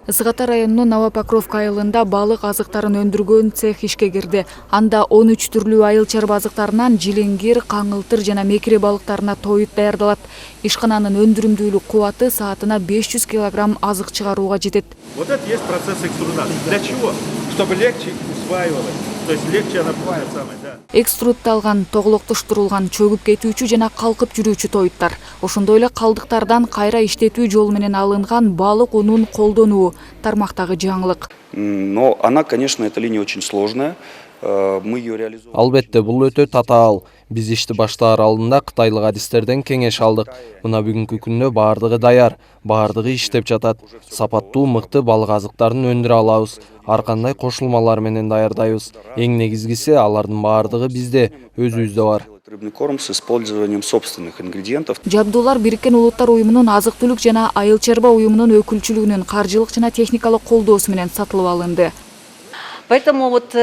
Ызгата районунун Новопокровка айылында балык азыктарын өндүргөн цех ишке кирди. Анда 13 түрлүү айыл чарба азыктарынан жилиңгир, каңылтыр жана мекире балыктарына тоют даярдалат. Ишкананын өндүрүмдүүлүк кубаты саатына 500 килограмм азык чыгарууга жетет. Вот это есть процесс экструдации. Для чего? Чтобы легче усваивалось. То есть легче она самая, да. Экструтталган, тоголоктоштурулган, чөгүп кетүүчү жана калкып жүрүүчү тоюттар. Ошондой эле калдыктардан кайра иштетүү жолу менен алынган балык унун колдонуу тармактагы жаңылык. Но она, конечно, эта линия очень сложная. Мы ее реализуем. Албетте, бул өтө татаал. Биз ишти баштаар алдында кытайлык адистерден кеңеш алдык. Мына бүгүнкү күндө баардыгы даяр, баардыгы иштеп жатат. Сапаттуу, мыкты балык азыктарын өндүрө алабыз. Ар кандай кошулмалар менен даярдайбыз. Эң негизгиси алардын баардыгы бизде, өзүбүздө бар. Рыбный корм с использованием собственных ингредиентов. Жабдуулар Бириккен Улуттар уюмунун азык-түлүк жана айыл чарба уюмунун өкүлчүлүгүнүн каржылык жана техникалык колдоосу менен сатылып алынды. Поэтому вот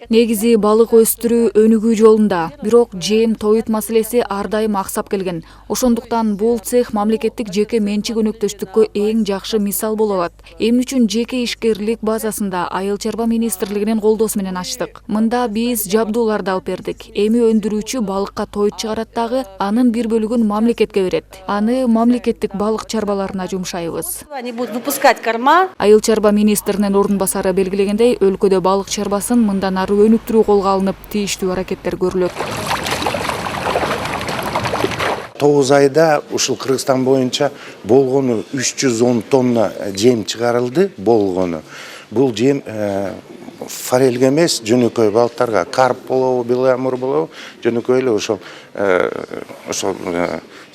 Негизи балык өстүрүү өнүгүү жолунда, бирок жем тоют маселеси ар дайым аксап келген. Ошондуктан бул цех мамлекеттик жеке менчик өнөктөштүккө эң жакшы мисал боло алат. Эмне үчүн жеке ишкерлик базасында айыл чарба министрлигинин колдоосу менен ачтык. Мында биз жабдууларды алып бердик. Эми өндүрүүчү балыкка тоют чыгарат дагы, анын бир бөлүгүн мамлекетке берет. Аны мамлекеттик балык чарбаларына жумшайбыз. они будут выпускать корма. Айыл чарба министринин ордун басары белгилегендей, өлкөдө балык чарбасын мындан ары өнүктүрүү колго алынып, тийиштүү аракеттер көрүлөт. 9 айда ушул Кыргызстан боюнча болгону 310 тонна жем чыгарылды болгону. Бул жем форельге эмес, жөнөкөй балыктарга, карп болобу, белоамур болобу, жөнөкөй эле ошол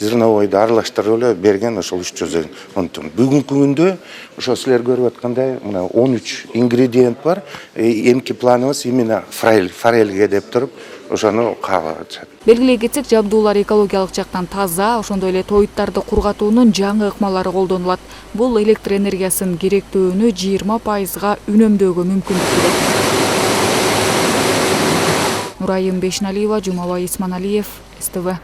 зерновойду аралаштырып эле берген ошол 310 тонна. Бүгүнкү күндө ошо силер көрүп аткандай мына 13 ингредиент бар. Эмки планыбыз именно форельге деп туруп ошону каалап атышат. Белгилей кетсек, жабдуулар экологиялык жактан таза, ошондой эле тоюттарды кургатуунун жаңы ыкмалары колдонулат. Бул электр энергиясын керектөөнү 20% үнөмдөөгө мүмкүндүк берет. Нурайым Бешналиева, Жумабай Исманалиев, СТВ.